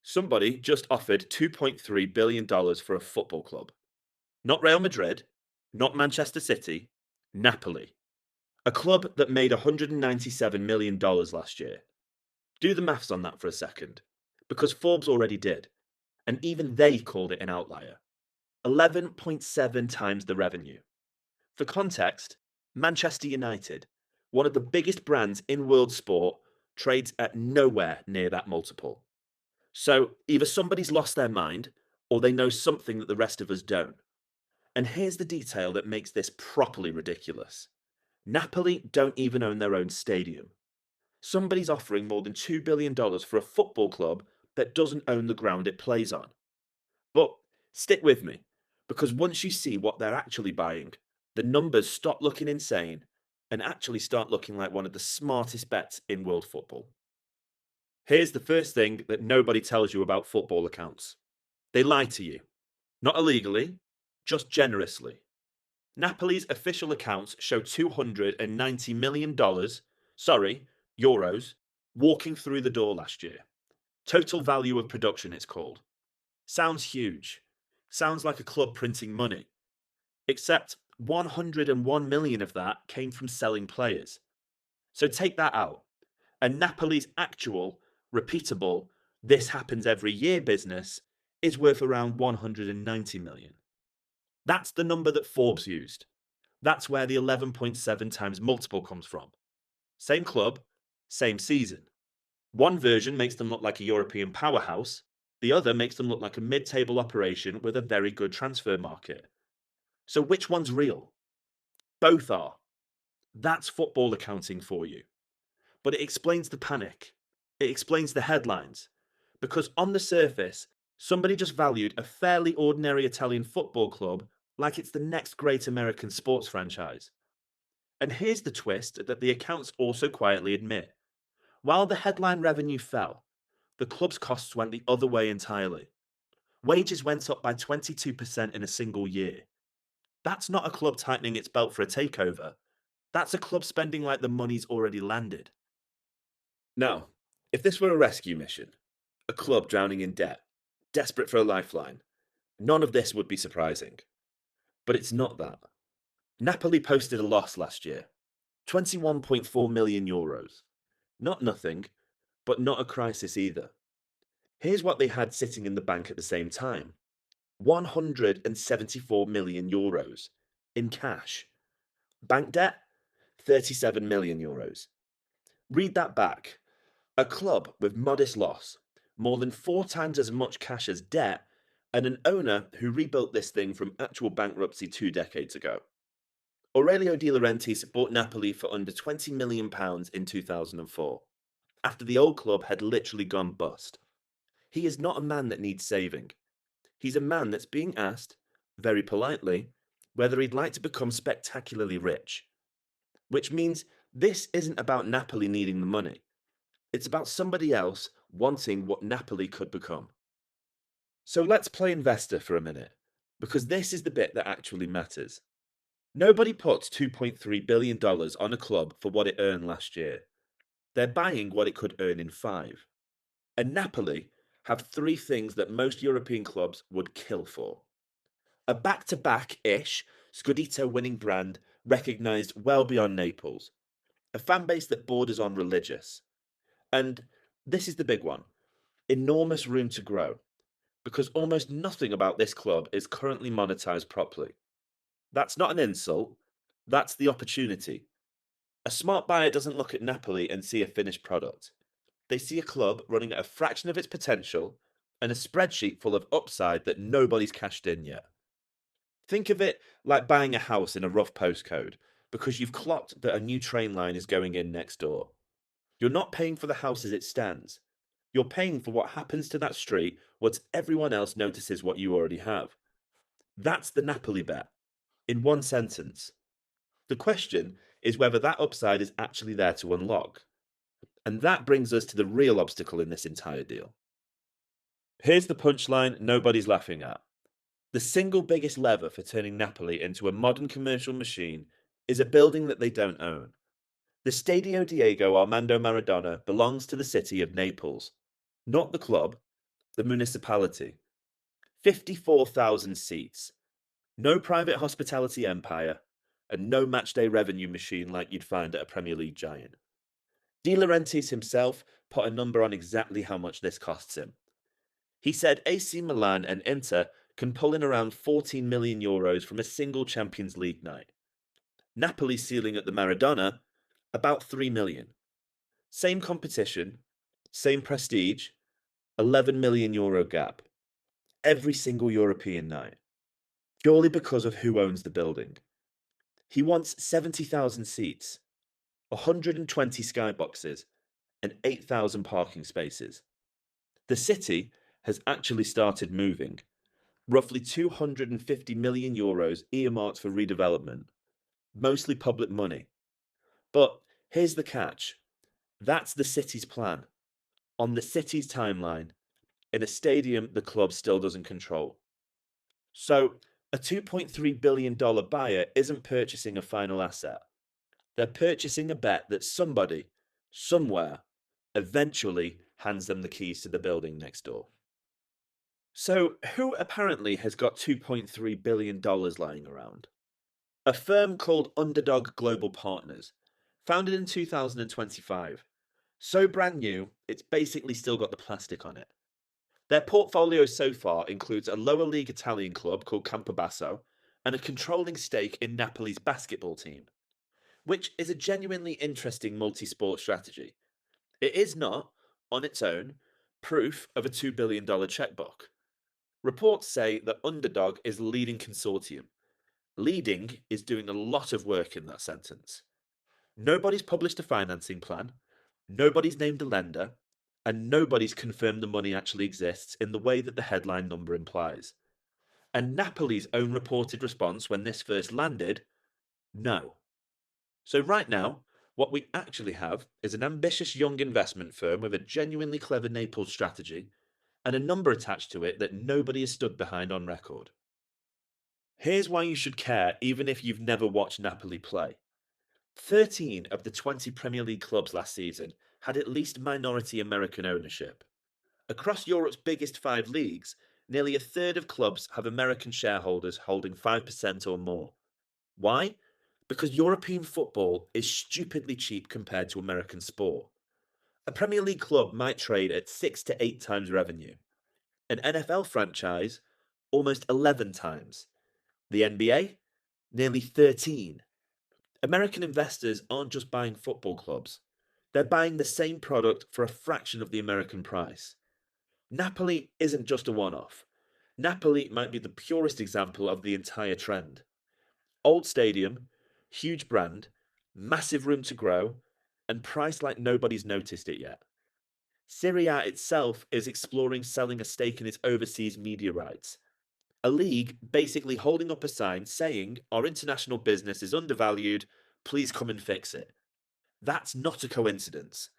Somebody just offered $2.3 billion dollars for a football club. Not Real Madrid, not Manchester City, Napoli. A club that made $197 million dollars last year. Do the maths on that for a second. Because Forbes already did. And even they called it an outlier. 11.7 times the revenue. For context, Manchester United, one of the biggest brands in world sport, trades at nowhere near that multiple. So either somebody's lost their mind or they know something that the rest of us don't. And here's the detail that makes this properly ridiculous. Napoli don't even own their own stadium. Somebody's offering more than $2 billion dollars for a football club that doesn't own the ground it plays on. But stick with me, because once you see what they're actually buying, the numbers stop looking insane and actually start looking like one of the smartest bets in world football. Here's the first thing that nobody tells you about football accounts: they lie to you, not illegally, just generously. Napoli's official accounts show $290 million, sorry, euros, walking through the door last year. Total value of production, it's called. Sounds huge. Sounds like a club printing money. Except 101 million of that came from selling players. So take that out. And Napoli's actual, repeatable, this happens every year business is worth around 190 million. That's the number that Forbes used. That's where the 11.7 times multiple comes from. Same club, same season. One version makes them look like a European powerhouse, the other makes them look like a mid table operation with a very good transfer market. So which one's real? Both are. That's football accounting for you. But it explains the panic. It explains the headlines. Because on the surface, somebody just valued a fairly ordinary Italian football club like it's the next great American sports franchise. And here's the twist that the accounts also quietly admit. While the headline revenue fell, the club's costs went the other way entirely. Wages went up by 22% in a single year. That's not a club tightening its belt for a takeover. That's a club spending like the money's already landed. Now, if this were a rescue mission, a club drowning in debt, desperate for a lifeline, none of this would be surprising. But it's not that. Napoli posted a loss last year, 21.4 million euros. Not nothing, but not a crisis either. Here's what they had sitting in the bank at the same time: 174 million euros in cash. Bank debt, 37 million euros. Read that back. A club with modest loss, more than 4 times as much cash as debt, and an owner who rebuilt this thing from actual bankruptcy 2 decades ago. Aurelio De Laurentiis bought Napoli for under £20 million in 2004, after the old club had literally gone bust. He is not a man that needs saving. He's a man that's being asked, very politely, whether he'd like to become spectacularly rich. Which means this isn't about Napoli needing the money. It's about somebody else wanting what Napoli could become. So let's play investor for a minute, because this is the bit that actually matters. Nobody puts $2.3 billion dollars on a club for what it earned last year. They're buying what it could earn in 5. And Napoli have 3 things that most European clubs would kill for: a back to back ish Scudetto winning brand recognised well beyond Naples, a fan base that borders on religious, and this is the big one: enormous room to grow, because almost nothing about this club is currently monetized properly. That's not an insult, that's the opportunity. A smart buyer doesn't look at Napoli and see a finished product. They see a club running at a fraction of its potential and a spreadsheet full of upside that nobody's cashed in yet. Think of it like buying a house in a rough postcode because you've clocked that a new train line is going in next door. You're not paying for the house as it stands. You're paying for what happens to that street once everyone else notices what you already have. That's the Napoli bet, in one sentence. The question is whether that upside is actually there to unlock. And that brings us to the real obstacle in this entire deal. Here's the punchline nobody's laughing at. The single biggest lever for turning Napoli into a modern commercial machine is a building that they don't own. The Stadio Diego Armando Maradona belongs to the city of Naples, not the club, The municipality, 54,000 seats, no private hospitality empire, and no matchday revenue machine like you'd find at a Premier League giant. De Laurentiis himself put a number on exactly how much this costs him. He said AC Milan and Inter can pull in around 14 million euros from a single Champions League night. Napoli's ceiling at the Maradona, about 3 million. Same competition, same prestige, 11 million euro gap. Every single European night. Purely because of who owns the building. He wants 70,000 seats, 120 skyboxes, and 8,000 parking spaces. The city has actually started moving. Roughly 250 million euros earmarked for redevelopment, mostly public money. But here's the catch. That's the city's plan, on the city's timeline, in a stadium the club still doesn't control. So, a $2.3 billion buyer isn't purchasing a final asset. They're purchasing a bet that somebody, somewhere, eventually hands them the keys to the building next door. So, who apparently has got $2.3 billion lying around? A firm called Underdog Global Partners, founded in 2025. So brand new, it's basically still got the plastic on it. Their portfolio so far includes a lower league Italian club called Campobasso and a controlling stake in Napoli's basketball team, which is a genuinely interesting multi-sport strategy. It is not, on its own, proof of a $2 billion checkbook. Reports say that Underdog is leading consortium. Leading is doing a lot of work in that sentence. Nobody's published a financing plan, nobody's named a lender, and nobody's confirmed the money actually exists in the way that the headline number implies. And Napoli's own reported response when this first landed, no. So right now, what we actually have is an ambitious young investment firm with a genuinely clever Naples strategy and a number attached to it that nobody has stood behind on record. Here's why you should care even if you've never watched Napoli play. 13 of the 20 Premier League clubs last season had at least minority American ownership. Across Europe's biggest 5 leagues, nearly a third of clubs have American shareholders holding 5% or more. Why? Because European football is stupidly cheap compared to American sport. A Premier League club might trade at 6 to 8 times revenue. An NFL franchise, almost 11 times. The NBA, nearly 13. American investors aren't just buying football clubs. They're buying the same product for a fraction of the American price. Napoli isn't just a one-off. Napoli might be the purest example of the entire trend. Old stadium, huge brand, massive room to grow, and priced like nobody's noticed it yet. Serie A itself is exploring selling a stake in its overseas media rights. A league basically holding up a sign saying our international business is undervalued, please come and fix it. That's not a coincidence.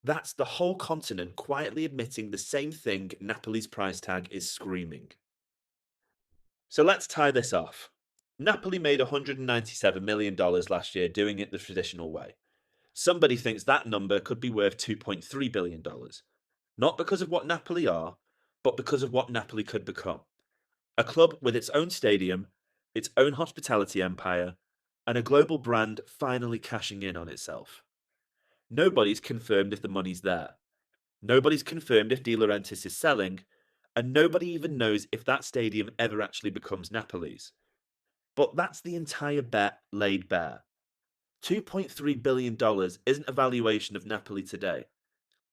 That's the whole continent quietly admitting the same thing Napoli's price tag is screaming. So let's tie this off. Napoli made $197 million last year doing it the traditional way. Somebody thinks that number could be worth $2.3 billion. Not because of what Napoli are, but because of what Napoli could become. A club with its own stadium, its own hospitality empire, and a global brand finally cashing in on itself. Nobody's confirmed if the money's there. Nobody's confirmed if De Laurentiis is selling, and nobody even knows if that stadium ever actually becomes Napoli's. But that's the entire bet laid bare. $2.3 billion isn't a valuation of Napoli today.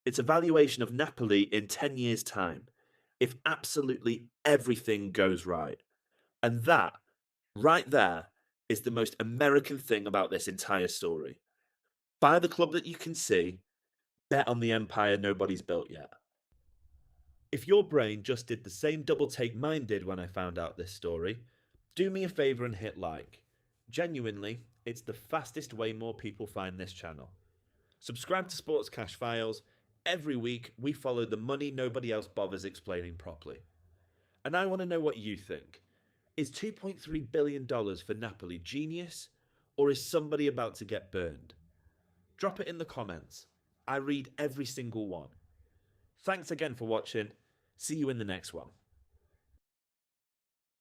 It's a valuation of Napoli in 10 years' time, if absolutely everything goes right. And that, right there, is the most American thing about this entire story. Buy the club that you can see, bet on the empire nobody's built yet. If your brain just did the same double take mine did when I found out this story, do me a favour and hit like. Genuinely, it's the fastest way more people find this channel. Subscribe to Sports Cash Files. Every week, we follow the money nobody else bothers explaining properly. And I want to know what you think. Is $2.3 billion for Napoli genius, or is somebody about to get burned? Drop it in the comments. I read every single one. Thanks again for watching, See you in the next one.